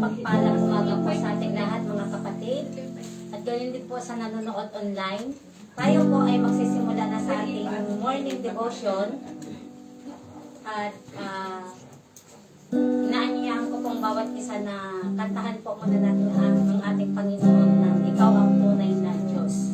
mapagpalang umaga po sa ating lahat mga kapatid. At gayon din po sa nanonood online. Tayo po ay magsisimula na sa ating morning devotion. At inaanyayahan ko pong bawat isa na kantahan po muna natin ang ating Panginoon na Ikaw ang tunay na Diyos.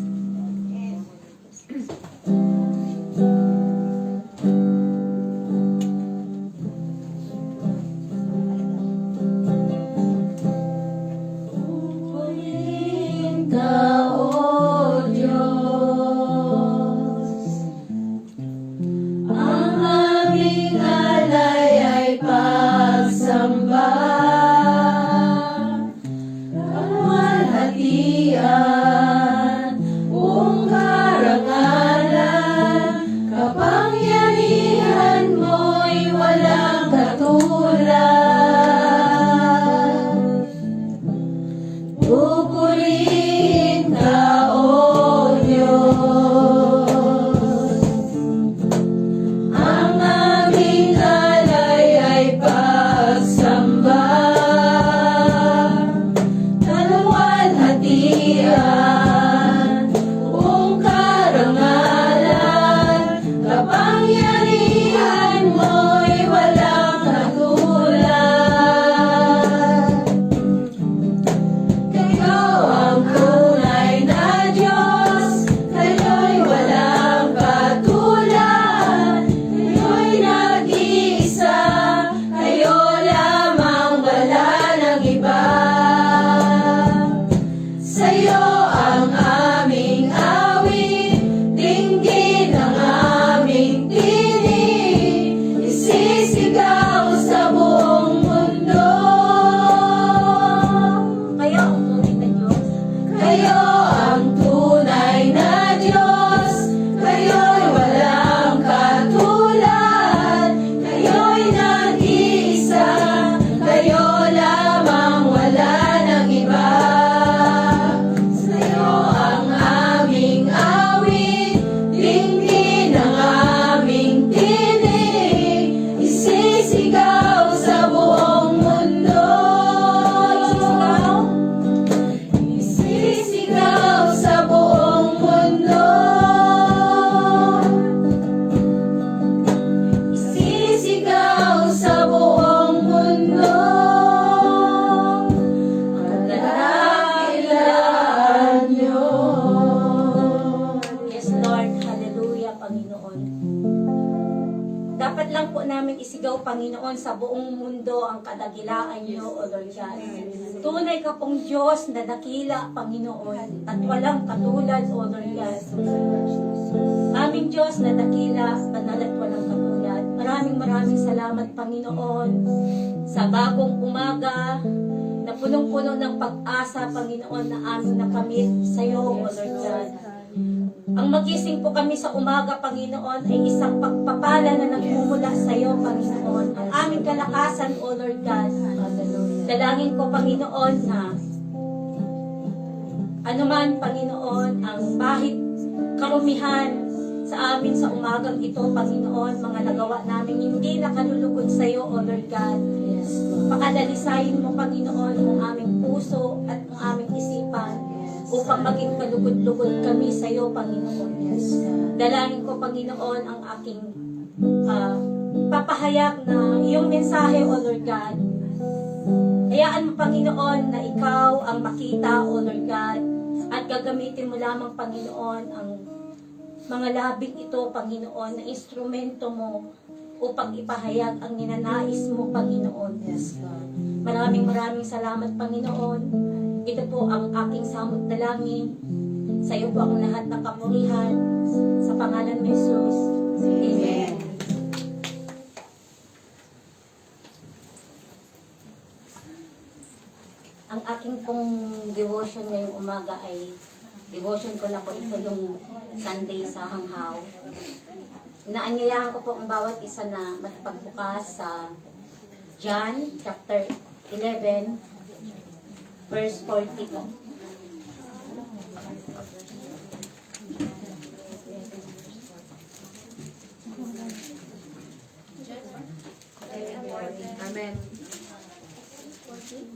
Dapat lang po namin isigaw, Panginoon, sa buong mundo ang kadakilaan niyo, O Lord God. Tunay ka pong Diyos na dakila, Panginoon, at walang katulad, O Lord God. Aming Diyos na dakila, banal at walang katulad. Maraming salamat, Panginoon, sa bagong umaga na punong-puno ng pag-asa, Panginoon, na aming nakamit sa iyo, O Lord God. Ang magising po kami sa umaga, Panginoon, ay isang pagpapala na nagmumula sa iyo, Panginoon. Ang aming kalakasan, O Lord God. Dalangin ko, Panginoon, na anuman, Panginoon, ang bahit karumihan sa amin sa umagang ito, Panginoon, mga nagawa namin hindi nakalulugod sa iyo, O Lord God. Pakadalisayin mo, Panginoon, ang aming puso at ang aming isipan upang maging kalugod-lugod kami sa iyo, Panginoon. Dalangin ko, Panginoon, ang aking papahayag na iyong mensahe, O Lord God. Hayaan mo, Panginoon, na ikaw ang makita, O Lord God, at gagamitin mo lamang, Panginoon, ang mga labing ito, Panginoon, na instrumento mo upang ipahayag ang ninanais mo, Panginoon. Maraming salamat, Panginoon. Ito po ang aking samot dalangin. Sa iyo po ang lahat ng kapurihan. Sa pangalan ni Jesus. Amen. Ang aking pong devotion ngayong umaga ay devotion ko na po ito yung Sunday sa Hanghaw. Inaanyayahan ko po ang bawat isa na magpagbukas sa John chapter 11 verse 40 po. Amen. Amen.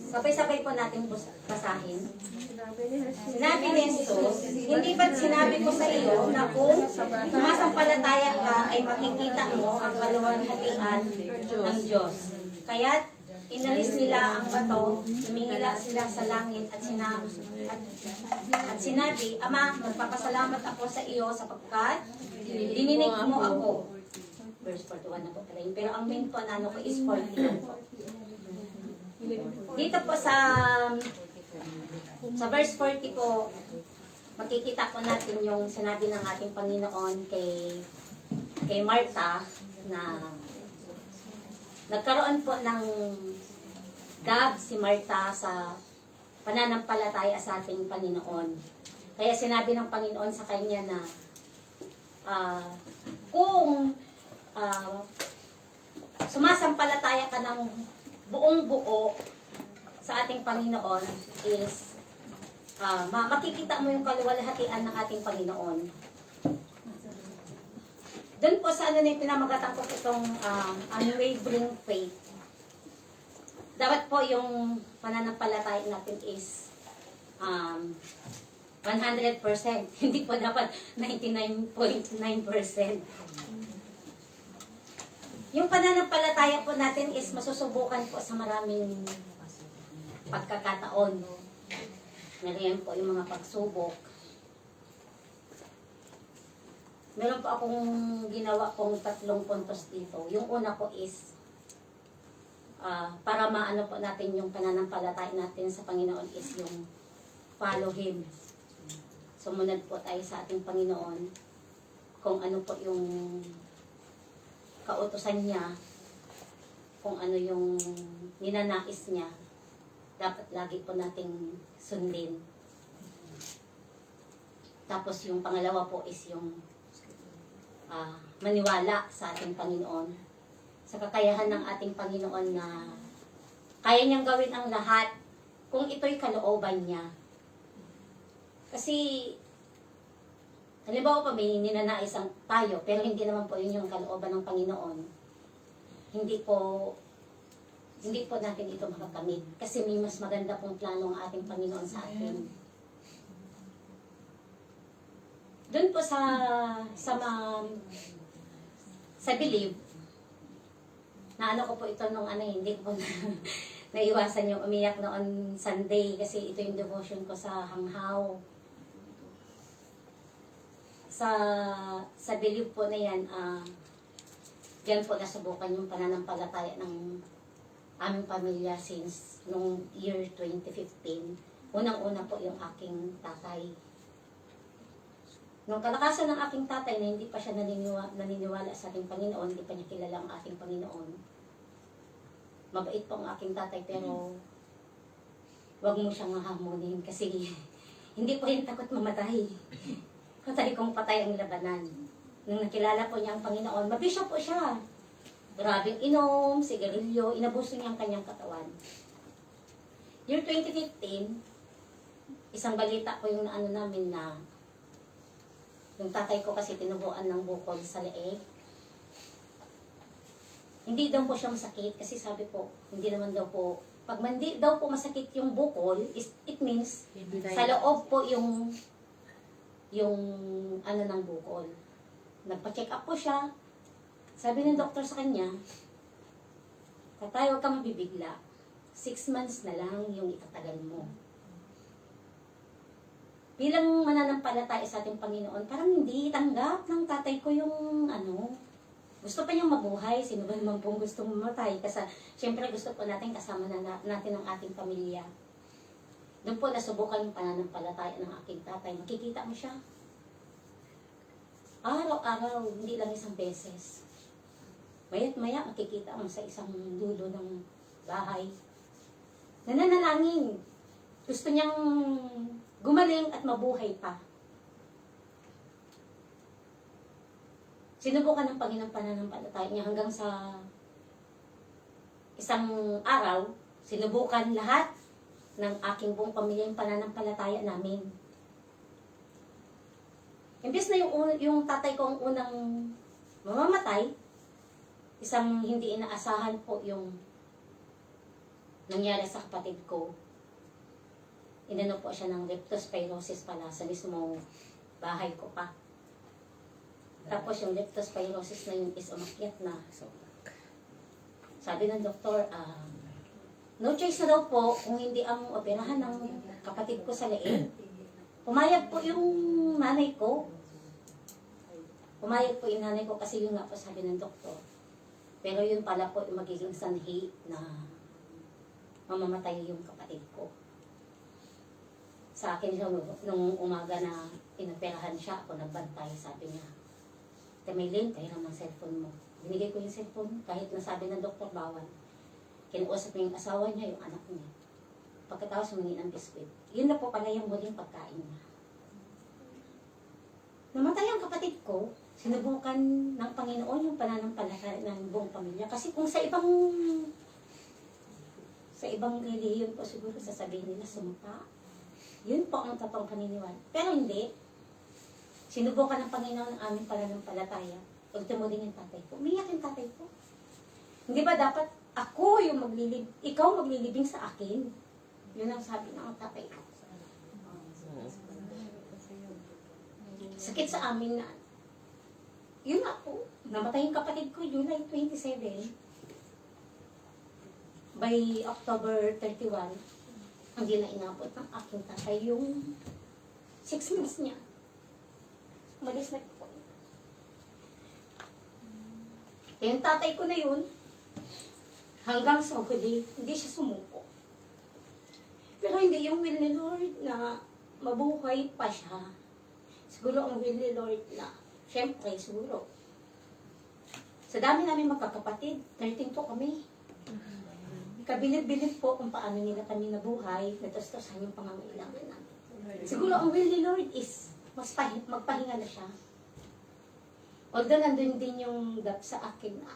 Sabay-sabay po natin basahin. Sinabi ni Jesus, hindi ba't sinabi ko sa iyo na kung sumasampalataya ka ay makikita mo ang kaluwalhatian ng Diyos. Kaya't inalis nila ang bato, lumingila sila sa langit at sinabi, Ama, magpapasalamat ako sa iyo sapagkat dininig mo ako. Verse 41 na po pala yun. Pero ang main po na ano ko is 41 po. Dito po sa verse 40 po, makikita po natin yung sinabi ng ating Panginoon kay Martha na nagkaroon po ng gab si Martha sa pananampalataya sa ating Panginoon. Kaya sinabi ng Panginoon sa kanya na kung sumasampalataya ka ng buong buo sa ating Panginoon is makikita mo yung kaluwalhatian ng ating Panginoon. Doon po sa ano na yung pinamagatan ko itong unwavering faith. Dapat po yung pananampalataya natin is 100%. Hindi po dapat 99.9%. Yung pananampalataya po natin is masusubukan po sa maraming pagkakataon. Nariyan po yung mga pagsubok. Meron po akong ginawa kong 3 puntos dito. Yung una po is para maano po natin yung pananampalataya natin sa Panginoon is yung follow Him. Sumunod po tayo sa ating Panginoon kung ano po yung kautusan niya, kung ano yung ninanais niya, dapat lagi po nating sundin. Tapos yung pangalawa po is yung maniwala sa ating Panginoon, sa kakayahan ng ating Panginoon na kaya niyang gawin ang lahat kung ito'y kalooban niya. Kasi halimbawa pa may ninanais tayo, pero hindi naman po yun yung kalooban ng Panginoon. Hindi po natin ito makakamit. Kasi may mas maganda pong plano ang ating Panginoon sa atin. Doon po sa believe, na ano ko po ito nung hindi ko naiwasan yung umiyak noon Sunday kasi ito yung devotion ko sa hanghaw. Sa believe po na yan, diyan po nasubukan yung pananampalataya ng aming pamilya since nung year 2015. Unang-una po yung aking tatay. Nung kalakasan ng aking tatay na hindi pa siya naniniwala sa ating Panginoon, hindi pa niya kilala ang ating Panginoon. Mabait po ang aking tatay pero wag mo siyang hahamunin kasi hindi po yung takot mamatay. Patay kong patay ang labanan. Nung nakilala po niya ang Panginoon, mabisya po siya. Grabing inom, sigarilyo, inabuso niya ang kanyang katawan. Year 2015, isang balita po yung ano namin na yung tatay ko kasi tinubuan ng bukol sa leeg. Hindi daw po siya masakit kasi sabi po, hindi naman daw po, pag hindi daw po masakit yung bukol, it means sa loob po yung ano ng bukol. Nagpa-check up po siya. Sabi ng doktor sa kanya, tatay, huwag kang mabibigla. 6 months na lang yung itatagal mo. Bilang mananampalataya sa ating Panginoon, parang hindi tanggap ng tatay ko yung gusto pa niyang mabuhay. Sino ba naman pong gusto mamatay? Kasi syempre gusto po natin kasama natin ang ating pamilya. Doon po nasubukan yung pananampalataya ng aking tatay. Makikita mo siya. Araw-araw, hindi lang isang beses. Maya't maya, makikita mo sa isang dulo ng bahay. Nananalangin. Gusto niyang gumaling at mabuhay pa. Sinubukan ng Panginoon pananampalataya niya hanggang sa isang araw, sinubukan lahat ng aking buong pamilya yung pananampalataya namin. Imbes na yung tatay ko ang unang mamamatay, isang hindi inaasahan po yung nangyari sa kapatid ko. Inano po siya ng leptospirosis pala sa mismo bahay ko pa. Tapos yung leptospirosis na yun is umakyat na. Sabi ng doktor, no choice na daw po kung hindi ang operahan ng kapatid ko sa leeg. Pumayag po yung nanay ko. Pumayag po yung nanay ko kasi yun nga po sabi ng doktor. Pero yun pala po yung magiging sanhi na mamamatay yung kapatid ko. Sa akin nung umaga na inoperahan siya, ako nagbantay, sabi niya, Tamaylin, pahiram ng cellphone mo. Binigay ko yung cellphone, kahit nasabi ng doktor bawal. Kinausap niya yung asawa niya, yung anak niya. Pagkatapos humingi ng biskwit. Yun na po pala yung muling pagkain niya. Namatay ang kapatid ko, sinubukan ng Panginoon yung pananampalataya ng buong pamilya. Kasi kung sa ibang relihiyon po siguro sasabihin nila sumpa. Yun po ang totoong paniniwala. Pero hindi. Sinubukan ng Panginoon ang aming pananampalataya. Ultimo din yung tatay ko. Umiyak yung tatay ko. Hindi ba dapat ako yung ikaw maglilibing sa akin? Yun ang sabi ng tatay ko. Sakit sa amin na. Yun ako. Namatay yung kapatid ko July 27. By October 31, hindi na inabot ng aking tatay yung 6 months niya. Umalis na po. Yung tatay ko na yun, hanggang sa huli, hindi siya sumuko. Pero hindi yung will ni Lord na mabuhay pa siya. Siguro ang will ni Lord na, syempre, siguro. Sa dami namin magkakapatid, 13 po kami. Kabilib-bilib po kung paano nila kami nabuhay, natastos yung pangangailangan namin. Siguro ang will ni Lord is magpahinga na siya. Although nandun din yung gap sa akin na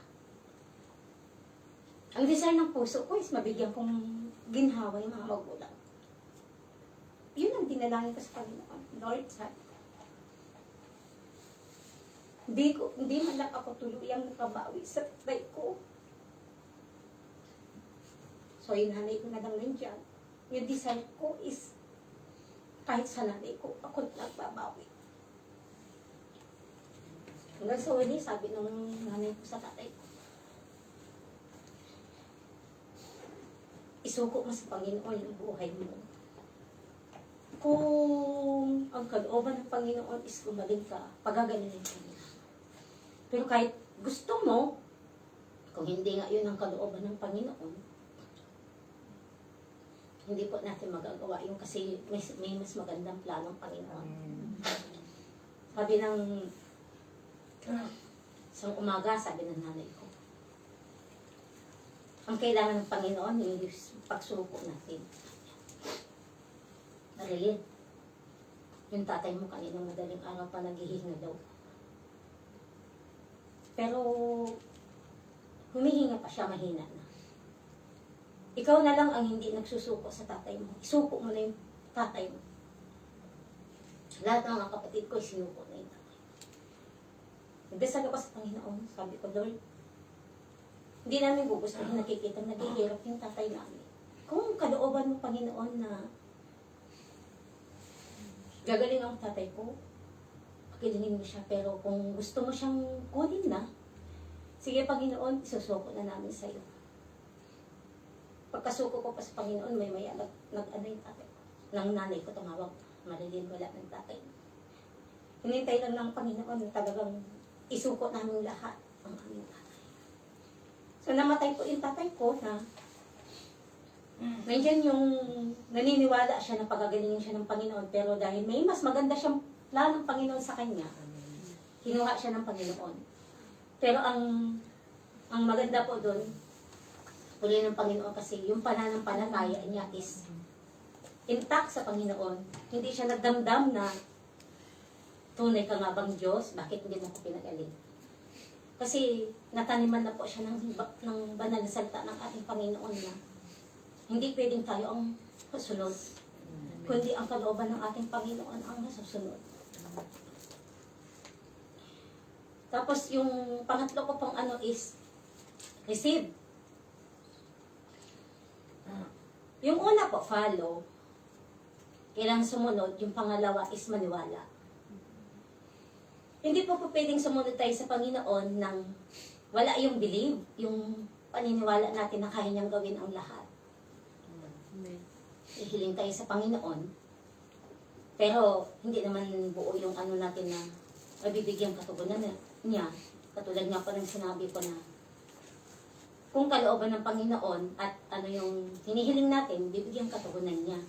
ang desire ng puso ko is mabigyan kong ginhawa yung mga magulang. Yun ang dinalangin ko sa Panginoon. Lord, sabi ko. Hindi man lang ako tuluyang nakabawi sa tatay ko. So, yung nanay ko na lang nandiyan. Yung desire ko is, kahit sa nanay ko, ako nagbabawi. Hanggang sa huli, sabi ng nanay ko sa tatay ko, isuko mo sa Panginoon yung buhay mo. Kung ang kalooban ng Panginoon is gumaling ka, pagagalingin ka niya. Pero kahit gusto mo, kung hindi nga yun ang kalooban ng Panginoon, hindi po natin magagawa yung kasi may mas magandang planong Panginoon. Sabi ng isang umaga, sabi ng nanay ko, ang kailangan ng Panginoon yung pagsuko natin. Marilyn, yung tatay mo kanina madaling araw pa naghihinga daw. Pero humihinga pa siya, mahina na. Ikaw na lang ang hindi nagsusuko sa tatay mo. Isuko mo na yung tatay mo. Lahat ng mga kapatid ko, sinuko na yung tatay. Nagdasal ako sa Panginoon. Sabi ko, Lord, hindi namin gugustuhin nakikita naghihirap yung tatay namin. Kung kalooban mo, Panginoon, na gagaling ang tatay ko, pakilinin mo siya. Pero kung gusto mo siyang kunin na, sige, Panginoon, isusuko na namin sa iyo. Pagkasuko ko pa sa Panginoon, may nag-ano yung tatay ko. Nang nanay ko tumawag, Marilyn, wala ng tatay. Hinintay lang ng Panginoon na talagang isuko namin lahat ang aming tatay. So namatay po yung tatay ko na nandiyan yung naniniwala siya na pagagalingin siya ng Panginoon, pero dahil may mas maganda siyang planong Panginoon sa kanya, kinuha siya ng Panginoon. Pero ang maganda po doon, uli ng Panginoon kasi yung pananampalataya niya is intact sa Panginoon. Hindi siya nagdamdam na tunay ka nga bang Diyos, bakit hindi mo ko pinagaling? Kasi nataniman na po siya ng banal na salita ng ating Panginoon na hindi pwedeng tayo ang masunod, kundi ang kalooban ng ating Panginoon ang masusunod. Tapos yung pangatlo ko pong ano is receive. Yung una po, follow. Kailangan sumunod. Yung pangalawa is maniwala. Hindi po pwedeng sumunod tayo sa Panginoon nang wala yung believe, yung paniniwala natin na kaya niyang gawin ang lahat. Ihiling tayo sa Panginoon, pero hindi naman buo yung ano natin na mabibigyan katugunan niya. Katulad nga po ng sinabi ko na kung kalooban ng Panginoon at ano yung hinihiling natin, bibigyan katugunan niya.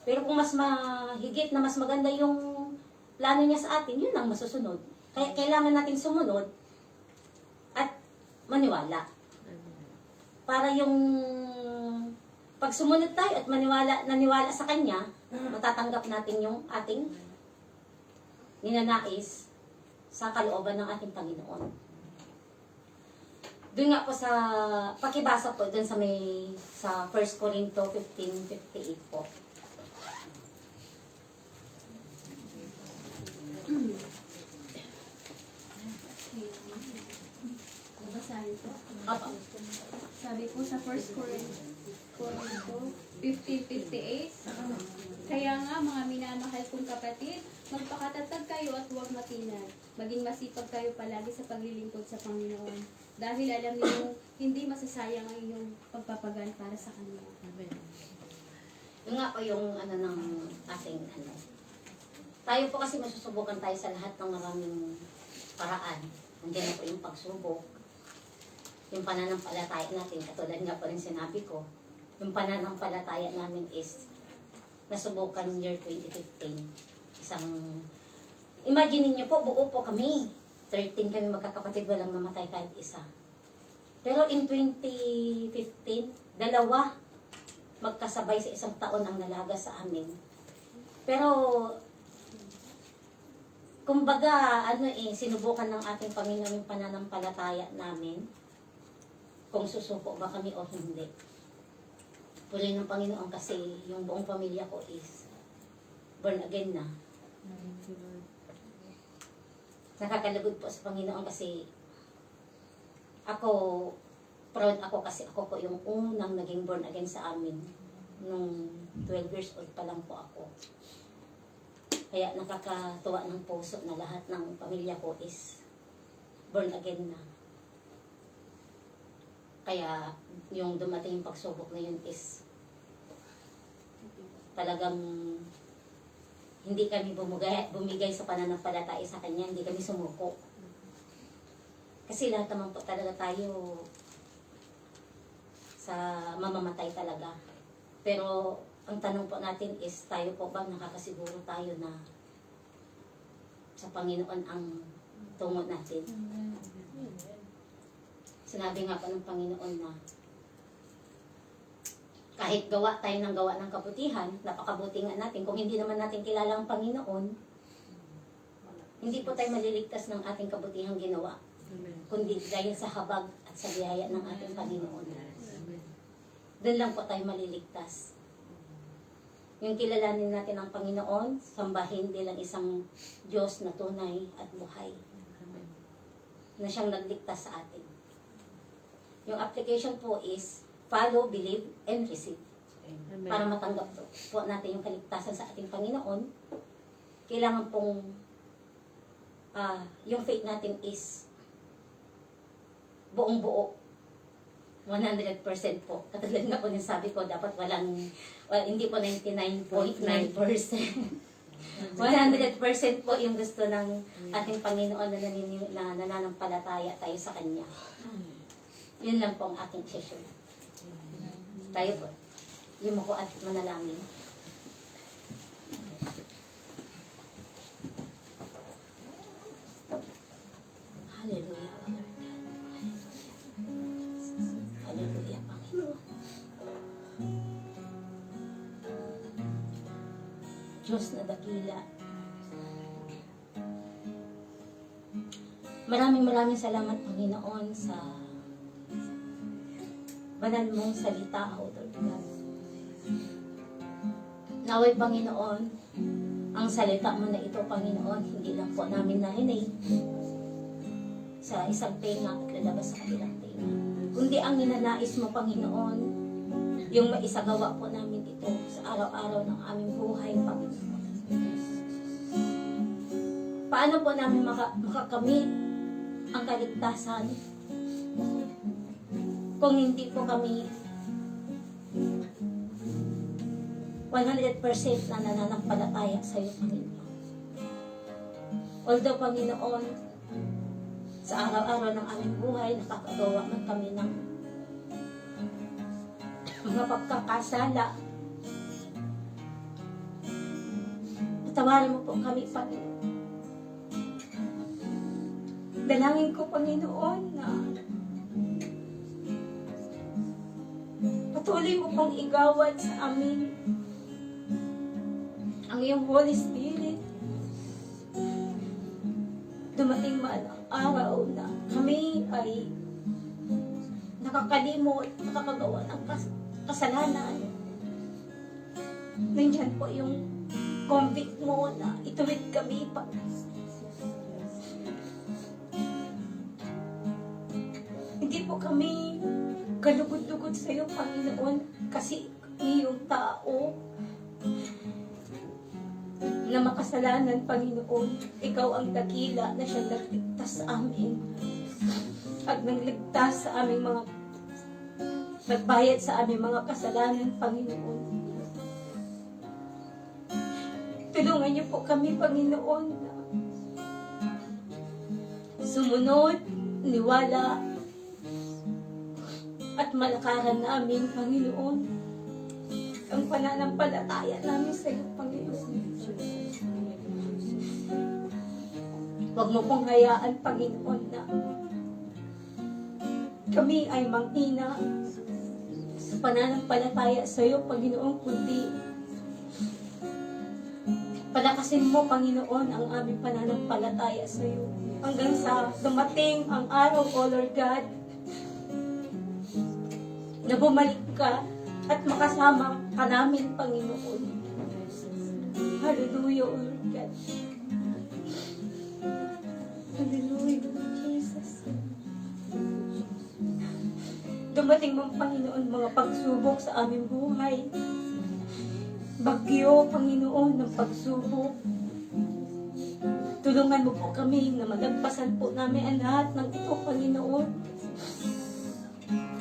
Pero kung mas mahigit na mas maganda yung plano niya sa atin, yun ang masusunod. Kaya kailangan natin sumunod at maniwala. Para yung pag sumunod tayo at naniwala sa Kanya, matatanggap natin yung ating ninanais sa kalooban ng ating Panginoon. Doon nga po sa pakibasa po doon sa 1 Corinto 15:58 po. Basahin po. Apa. Sabi po sa 1 Corinto 15:58, kaya nga mga minamahal kong kapatid, magpakatatag kayo at huwag matinag. Maging masipag kayo palagi sa paglilingkod sa Panginoon. Dahil alam niyo hindi masasayang ang inyong pagpapagal para sa Kanya. Amen. Yung nga po yung ano ng ating ano. Tayo po kasi masusubukan tayo sa lahat ng maraming paraan. Nandiyan na po yung pagsubok. Yung pananampalataya natin, katulad nga po rin sinabi ko, yung pananampalataya namin is nasubukan year 2015. Imagine niyo po, buo po kami. 13 kami magkakapatid, walang namatay kahit isa. Pero in 2015, dalawa magkasabay sa isang taon ang nalaga sa amin. Pero, kumbaga, sinubukan ng ating Panginoon yung pananampalataya namin kung susuko ba kami o hindi. Puli ng Panginoon kasi yung buong pamilya ko is born again na. Nakakalugod po sa Panginoon kasi proud ako kasi ako po yung unang naging born again sa amin nung 12 years old pa lang po ako. Kaya nakakatuwa ng puso na lahat ng pamilya ko is born again na. Kaya yung dumating yung pagsubok na yun is talagang hindi kami bumigay sa pananampalataya sa Kanya, hindi kami sumuko. Kasi lahat naman po talaga tayo sa mamamatay talaga. Pero ang tanong po natin is, tayo po ba nakakasiguro tayo na sa Panginoon ang tungo natin? Sinabi nga po ng Panginoon na kahit gawa tayo ng gawa ng kabutihan, napakabuti nga natin. Kung hindi naman natin kilala ang Panginoon, hindi po tayo maliligtas ng ating kabutihang ginawa. Kundi dahil sa habag at sa biyaya ng ating Panginoon. Doon lang po tayo maliligtas. Yung kilalanin natin ang Panginoon, sambahin bilang isang Diyos na tunay at buhay. Na siyang nagligtas sa atin. Yung application po is follow, believe, and receive. Amen. Para matanggap po natin yung kaligtasan sa ating Panginoon, kailangan pong yung faith natin is buong-buo. 100% po. Katulad nga po yung sabi ko, dapat hindi po 99.9%. 100% po yung gusto ng ating Panginoon na nananampalataya tayo sa Kanya. Yun lang po ang aking session. Tayo po. Yumuko at manalangin. Hallelujah. Hallelujah, Panginoon. Diyos na dakila. Maraming salamat, Panginoon, sa banal mong salita, O Lord God. Naway, Panginoon, ang salita mo na ito, Panginoon, hindi lang po namin narinig, sa isang tenga at lalabas sa kabilang tenga. Kundi ang ninanais mo, Panginoon, yung maisagawa po namin ito sa araw-araw ng aming buhay, Panginoon. Paano po namin makakamit ang kaligtasan kung hindi po kami 100% na nananampalataya sa iyo, Panginoon. Although, Panginoon, sa araw-araw ng aming buhay, nakakagawa man kami ng mga pagkakasala. Patawarin mo po kami, Panginoon. Dalangin ko, Panginoon, na patuloy mo pong igawad sa amin ang iyong Holy Spirit. Dumating man ang araw na kami ay nakakalimot, nakakagawa ng kasalanan. Nandiyan po yung convict mo na ituwid kami pa. Hindi po kami kalugod-lugod sa iyo, Panginoon, kasi iyong tao na makasalanan, Panginoon. Ikaw ang dakila na siyang nagligtas sa amin at nagligtas sa aming mga nagbayad sa aming mga kasalanan, Panginoon. Tulungan niyo po kami, Panginoon, na sumunod, niwala, at malakaran namin, Panginoon, ang pananampalataya namin sa iyo, Panginoon. Huwag mo pong hayaan, Panginoon, na kami ay manghina sa pananampalataya sa iyo, Panginoon, kundi palakasin mo, Panginoon, ang aming pananampalataya sa iyo. Hanggang sa dumating ang araw, O Lord God, na bumalik ka at makasama ka namin, Panginoon. Hallelujah, O Lord God. Hallelujah, Jesus. Dumating mong, Panginoon, mga pagsubok sa aming buhay. Bagyo, Panginoon, ng pagsubok. Tulungan mo po kami na malagpasan po namin ang lahat ng ito, Panginoon.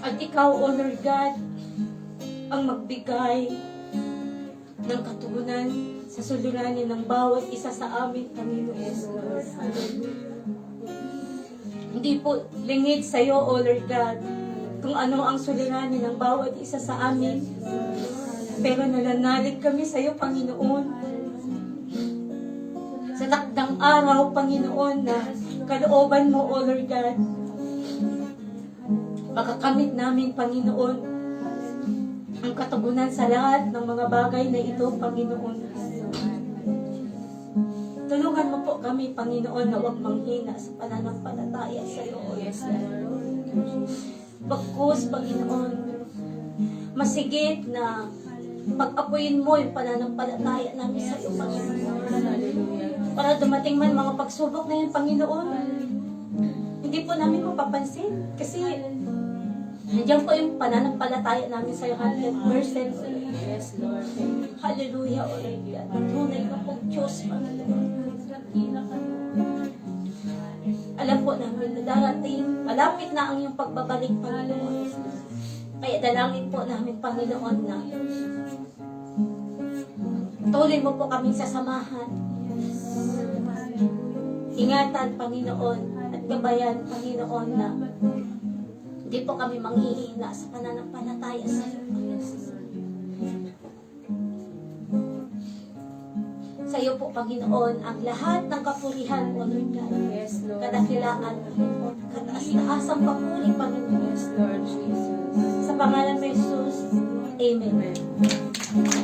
At ikaw, O Lord God, ang magbigay ng katugunan sa suliranin ng bawat isa sa amin, Panginoon. Hindi po lingid sa iyo, O Lord God, kung ano ang suliranin ng bawat isa sa amin. Pero nananalig kami sa iyo, Panginoon. Sa takdang araw, Panginoon, na kalooban mo, O Lord God, makakamit namin, Panginoon, ang katugunan sa lahat ng mga bagay na ito, Panginoon. Tulungan mo po kami, Panginoon, na huwag manghina sa pananampalataya sa iyo. Yes, Lord. Bagkus, Panginoon, masigit na pag-apuyin mo yung pananampalataya namin sa iyo, Panginoon. Para dumating man mga pagsubok na yun, Panginoon, hindi po namin mapapansin. Kasi nandiyan po yung pananampalataya namin sa iyo 100%. Yes, Lord. Hallelujah, O Lord God. Tunay na po, Diyos, Panginoon. Alam po namin na darating, malapit na ang iyong pagbabalik, Panginoon. Kaya dalangin po namin, Panginoon, na tuloy mo po kaming sasamahan. Ingatan, Panginoon, at gabayan, Panginoon, na hindi po kami manghihina sa pananampalataya sa iyo. Sa iyo po, Panginoon, ang lahat ng kapurihan, O Lord God. Yes, Lord. Kadakilaan, Panginoon. Kataas-taasang papuri, Panginoon. Yes, Lord Jesus. Sa pangalan ni Jesus, Amen. Amen.